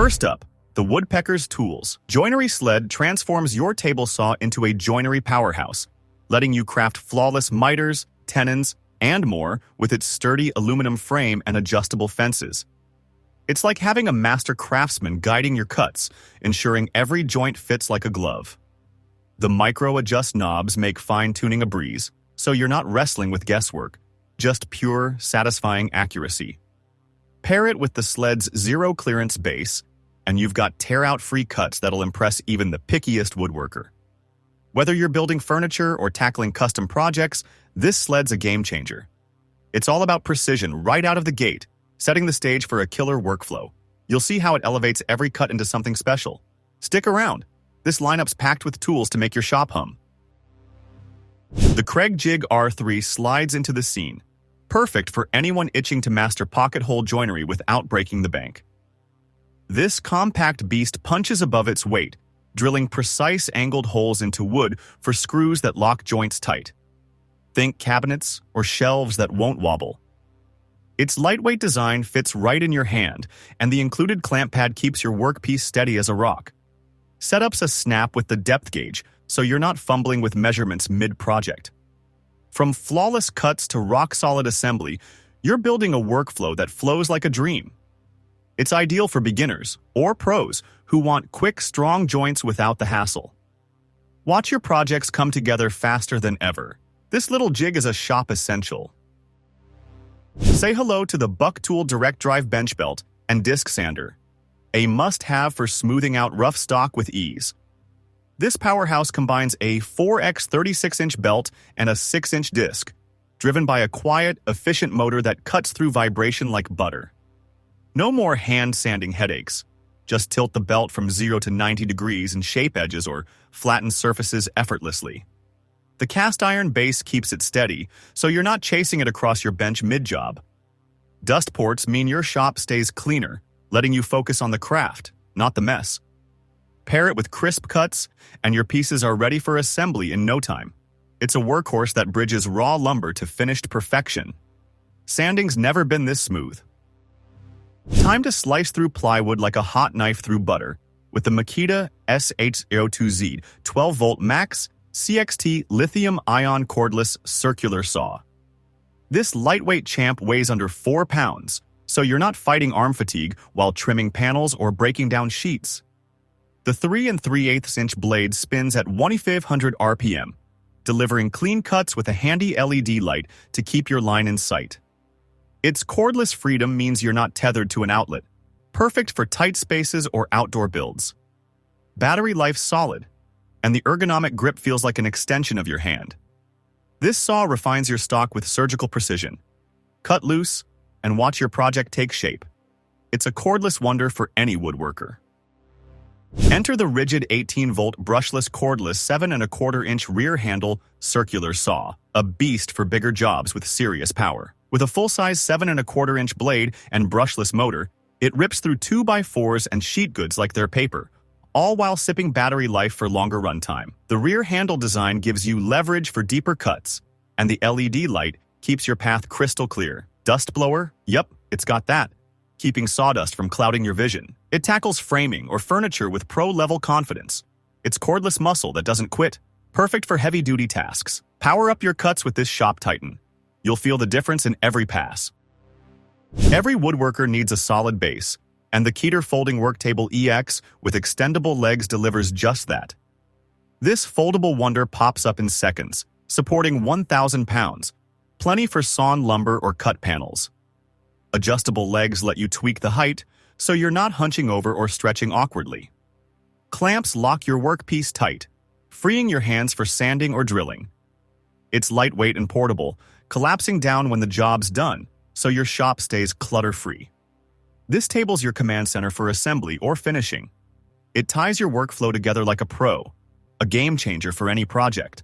First up, the Woodpeckers tools. Joinery Sled transforms your table saw into a joinery powerhouse, letting you craft flawless miters, tenons, and more with its sturdy aluminum frame and adjustable fences. It's like having a master craftsman guiding your cuts, ensuring every joint fits like a glove. The micro-adjust knobs make fine-tuning a breeze, so you're not wrestling with guesswork, just pure, satisfying accuracy. Pair it with the Sled's zero-clearance base, and you've got tear-out-free cuts that'll impress even the pickiest woodworker. Whether you're building furniture or tackling custom projects, this Sled's a game-changer. It's all about precision right out of the gate, setting the stage for a killer workflow. You'll see how it elevates every cut into something special. Stick around. This lineup's packed with tools to make your shop hum. The Kreg Jig R3 slides into the scene, perfect for anyone itching to master pocket hole joinery without breaking the bank. This compact beast punches above its weight, drilling precise angled holes into wood for screws that lock joints tight. Think cabinets or shelves that won't wobble. Its lightweight design fits right in your hand, and the included clamp pad keeps your workpiece steady as a rock. Setup's a snap with the depth gauge, so you're not fumbling with measurements mid-project. From flawless cuts to rock-solid assembly, you're building a workflow that flows like a dream. It's ideal for beginners or pros who want quick, strong joints without the hassle. Watch your projects come together faster than ever. This little jig is a shop essential. Say hello to the BUCKTOOL Direct Drive Bench Belt and Disc Sander, a must-have for smoothing out rough stock with ease. This powerhouse combines a 4x 36-inch belt and a 6-inch disc, driven by a quiet, efficient motor that cuts through vibration like butter. No more hand-sanding headaches. Just tilt the belt from 0 to 90 degrees and shape edges or flatten surfaces effortlessly. The cast-iron base keeps it steady, so you're not chasing it across your bench mid-job. Dust ports mean your shop stays cleaner, letting you focus on the craft, not the mess. Pair it with crisp cuts, and your pieces are ready for assembly in no time. It's a workhorse that bridges raw lumber to finished perfection. Sanding's never been this smooth. Time to slice through plywood like a hot knife through butter with the Makita SH02Z 12-volt max CXT Lithium-Ion Cordless circular saw. This lightweight champ weighs under 4 pounds, so you're not fighting arm fatigue while trimming panels or breaking down sheets. The 3 3/8-inch blade spins at 1,500 RPM, delivering clean cuts with a handy LED light to keep your line in sight. Its cordless freedom means you're not tethered to an outlet, perfect for tight spaces or outdoor builds. Battery life's solid, and the ergonomic grip feels like an extension of your hand. This saw refines your stock with surgical precision. Cut loose, and watch your project take shape. It's a cordless wonder for any woodworker. Enter the RIDGID 18-volt brushless cordless 7¼ rear handle circular saw, a beast for bigger jobs with serious power. With a full-size 7¼ blade and brushless motor, it rips through 2x4s and sheet goods like they're paper, all while sipping battery life for longer runtime. The rear handle design gives you leverage for deeper cuts, and the LED light keeps your path crystal clear. Dust blower? Yep, it's got that, keeping sawdust from clouding your vision. It tackles framing or furniture with pro-level confidence. It's cordless muscle that doesn't quit, perfect for heavy-duty tasks. Power up your cuts with this shop titan. You'll feel the difference in every pass. Every woodworker needs a solid base, and the Keter Folding Worktable EX with extendable legs delivers just that. This foldable wonder pops up in seconds, supporting 1,000 pounds, plenty for sawn lumber or cut panels. Adjustable legs let you tweak the height, so you're not hunching over or stretching awkwardly. Clamps lock your workpiece tight, freeing your hands for sanding or drilling. It's lightweight and portable, collapsing down when the job's done, so your shop stays clutter-free. This table's your command center for assembly or finishing. It ties your workflow together like a pro, a game-changer for any project.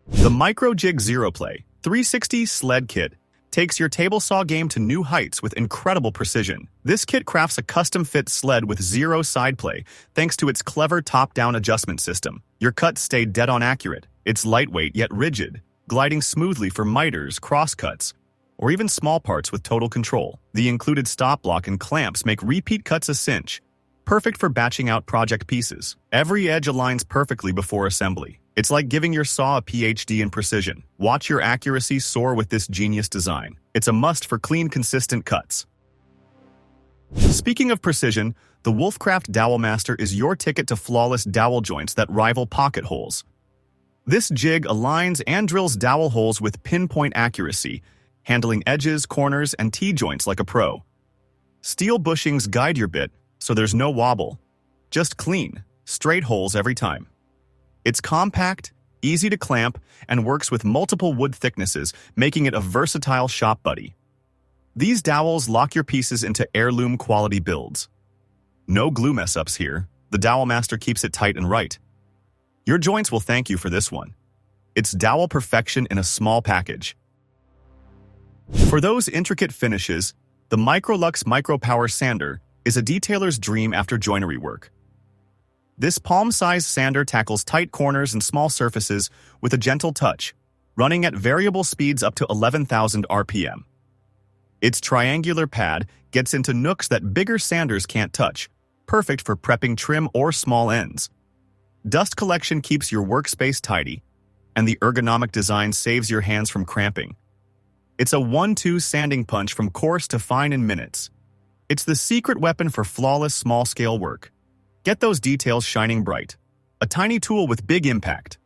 The MicroJig ZEROPLAY 360 Sled Kit takes your table saw game to new heights with incredible precision. This kit crafts a custom-fit sled with zero side play thanks to its clever top-down adjustment system. Your cuts stay dead-on accurate. It's lightweight yet rigid, gliding smoothly for miters, crosscuts, or even small parts with total control. The included stop block and clamps make repeat cuts a cinch, perfect for batching out project pieces. Every edge aligns perfectly before assembly. It's like giving your saw a PhD in precision. Watch your accuracy soar with this genius design. It's a must for clean, consistent cuts. Speaking of precision, the Wolfcraft Dowelmaster is your ticket to flawless dowel joints that rival pocket holes. This jig aligns and drills dowel holes with pinpoint accuracy, handling edges, corners, and T-joints like a pro. Steel bushings guide your bit, so there's no wobble. Just clean, straight holes every time. It's compact, easy to clamp, and works with multiple wood thicknesses, making it a versatile shop buddy. These dowels lock your pieces into heirloom quality builds. No glue mess-ups here. The Dowelmaster keeps it tight and right. Your joints will thank you for this one. It's dowel perfection in a small package. For those intricate finishes, the MicroLux Micro Power Sander is a detailer's dream after joinery work. This palm-sized sander tackles tight corners and small surfaces with a gentle touch, running at variable speeds up to 11,000 RPM. Its triangular pad gets into nooks that bigger sanders can't touch, perfect for prepping trim or small ends. Dust collection keeps your workspace tidy, and the ergonomic design saves your hands from cramping. It's a 1-2 sanding punch from coarse to fine in minutes. It's the secret weapon for flawless small-scale work. Get those details shining bright. A tiny tool with big impact.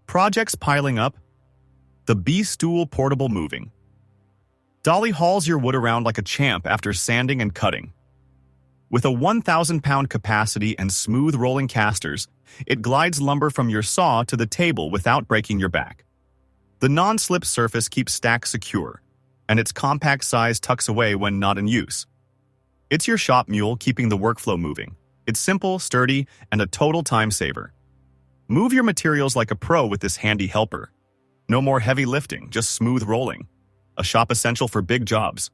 Projects piling up? The BESTOOL Portable Moving. Dolly hauls your wood around like a champ after sanding and cutting. With a 1,000-pound capacity and smooth rolling casters, it glides lumber from your saw to the table without breaking your back. The non-slip surface keeps stacks secure, and its compact size tucks away when not in use. It's your shop mule keeping the workflow moving. It's simple, sturdy, and a total time saver. Move your materials like a pro with this handy helper. No more heavy lifting, just smooth rolling. A shop essential for big jobs.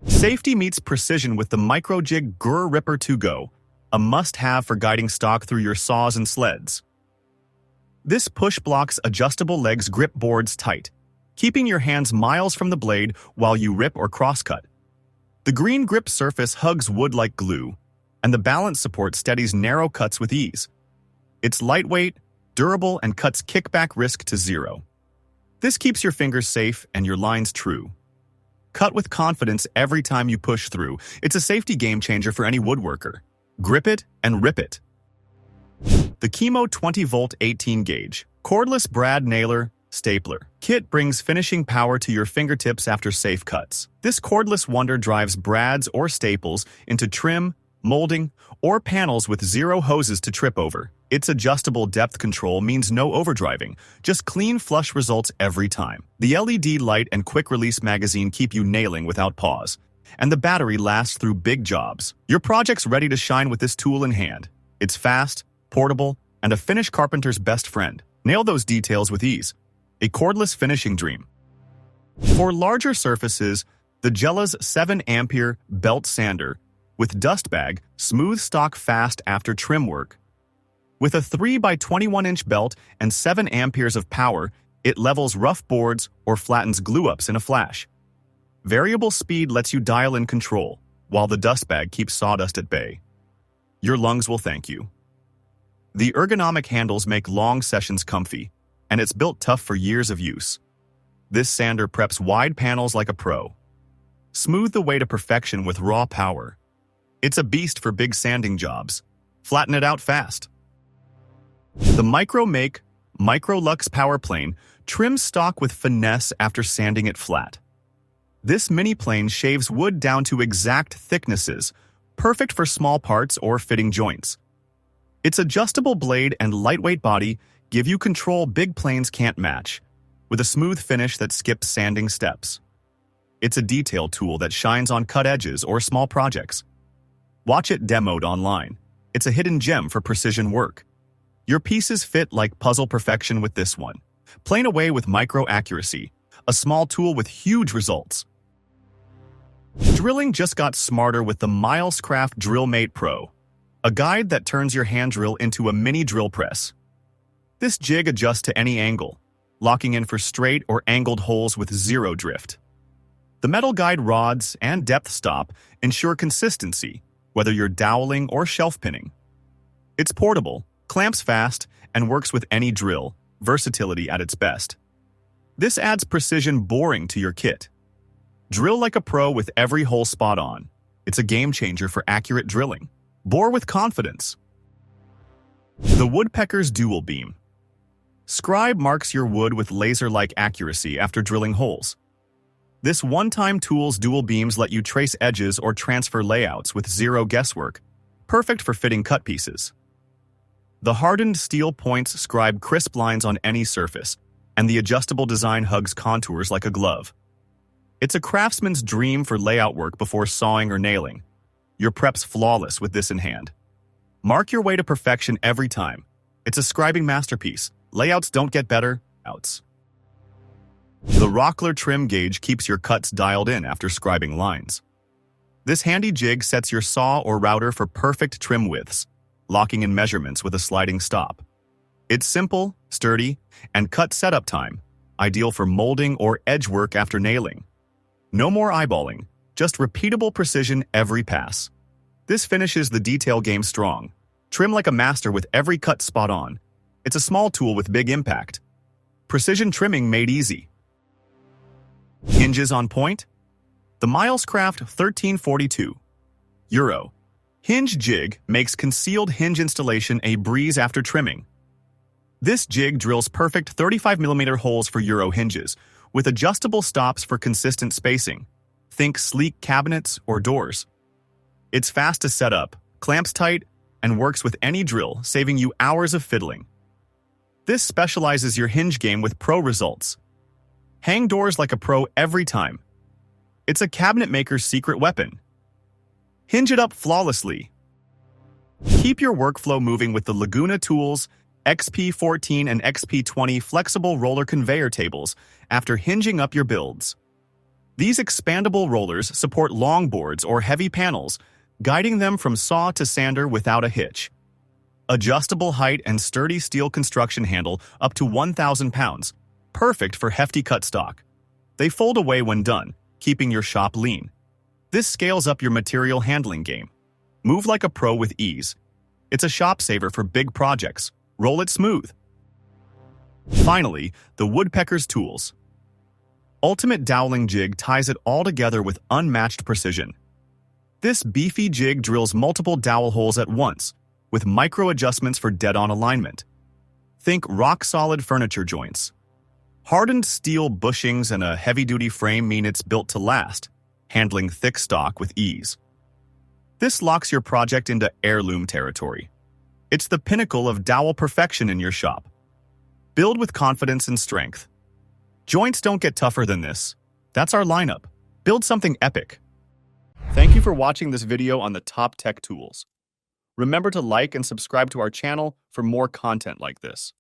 Safety meets precision with the MicroJig Grr-ripper2 Go, a must-have for guiding stock through your saws and sleds. This push blocks adjustable legs grip boards tight, keeping your hands miles from the blade while you rip or crosscut. The green grip surface hugs wood like glue, and the balance support steadies narrow cuts with ease. It's lightweight, durable, and cuts kickback risk to zero. This keeps your fingers safe and your lines true. Cut with confidence every time you push through. It's a safety game changer for any woodworker. Grip it and rip it. The KIMO 20-volt 18-gauge Cordless brad nailer stapler kit brings finishing power to your fingertips after safe cuts. This cordless wonder drives brads or staples into trim, molding, or panels with zero hoses to trip over. Its adjustable depth control means no overdriving, just clean flush results every time. The LED light and quick-release magazine keep you nailing without pause, and the battery lasts through big jobs. Your project's ready to shine with this tool in hand. It's fast, portable, and a Finnish carpenter's best friend. Nail those details with ease. A cordless finishing dream. For larger surfaces, the Jellas 7-ampere belt sander with dust bag, smooth stock fast after trim work. With a 3x21-inch belt and 7 amperes of power, it levels rough boards or flattens glue-ups in a flash. Variable speed lets you dial in control, while the dust bag keeps sawdust at bay. Your lungs will thank you. The ergonomic handles make long sessions comfy, and it's built tough for years of use. This sander preps wide panels like a pro. Smooth the way to perfection with raw power. It's a beast for big sanding jobs. Flatten it out fast. The MicroLux power plane trims stock with finesse after sanding it flat. This mini plane shaves wood down to exact thicknesses, perfect for small parts or fitting joints. Its adjustable blade and lightweight body give you control big planes can't match, with a smooth finish that skips sanding steps. It's a detail tool that shines on cut edges or small projects. Watch it demoed online. It's a hidden gem for precision work. Your pieces fit like puzzle perfection with this one. Plane away with micro accuracy, a small tool with huge results. Drilling just got smarter with the Milescraft DrillMatePRO, a guide that turns your hand drill into a mini drill press. This jig adjusts to any angle, locking in for straight or angled holes with zero drift. The metal guide rods and depth stop ensure consistency, whether you're doweling or shelf pinning. It's portable, clamps fast, and works with any drill, versatility at its best. This adds precision boring to your kit. Drill like a pro with every hole spot on. It's a game changer for accurate drilling. Bore with confidence. The Woodpecker's Dual Beam. SCRIBE marks your wood with laser-like accuracy after drilling holes. This one-time tool's dual beams let you trace edges or transfer layouts with zero guesswork, perfect for fitting cut pieces. The hardened steel points scribe crisp lines on any surface, and the adjustable design hugs contours like a glove. It's a craftsman's dream for layout work before sawing or nailing. Your prep's flawless with this in hand. Mark your way to perfection every time. It's a scribing masterpiece. Layouts don't get better, outs. The Rockler trim gauge keeps your cuts dialed in after scribing lines. This handy jig sets your saw or router for perfect trim widths, locking in measurements with a sliding stop. It's simple, sturdy, and cut setup time, ideal for molding or edge work after nailing. No more eyeballing, just repeatable precision every pass. This finishes the detail game strong. Trim like a master with every cut spot on. It's a small tool with big impact. Precision trimming made easy. Hinges on point? The Milescraft 1342 EuroHingeJig makes concealed hinge installation a breeze after trimming. This jig drills perfect 35mm holes for Euro hinges, with adjustable stops for consistent spacing. Think sleek cabinets or doors. It's fast to set up, clamps tight, and works with any drill, saving you hours of fiddling. This specializes your hinge game with pro results. Hang doors like a pro every time. It's a cabinet maker's secret weapon. Hinge it up flawlessly. Keep your workflow moving with the Laguna Tools XP14 and XP20 flexible roller conveyor tables after hinging up your builds. These expandable rollers support long boards or heavy panels, guiding them from saw to sander without a hitch. Adjustable height and sturdy steel construction handle up to 1,000 pounds, perfect for hefty cut stock. They fold away when done, keeping your shop lean. This scales up your material handling game. Move like a pro with ease. It's a shop saver for big projects. Roll it smooth. Finally, the Woodpecker's tools. Ultimate doweling jig ties it all together with unmatched precision. This beefy jig drills multiple dowel holes at once, with micro adjustments for dead-on alignment. Think rock-solid furniture joints. Hardened steel bushings and a heavy-duty frame mean it's built to last, handling thick stock with ease. This locks your project into heirloom territory. It's the pinnacle of dowel perfection in your shop. Build with confidence and strength. Joints don't get tougher than this. That's our lineup. Build something epic. Thank you for watching this video on the top tech tools. Remember to like and subscribe to our channel for more content like this.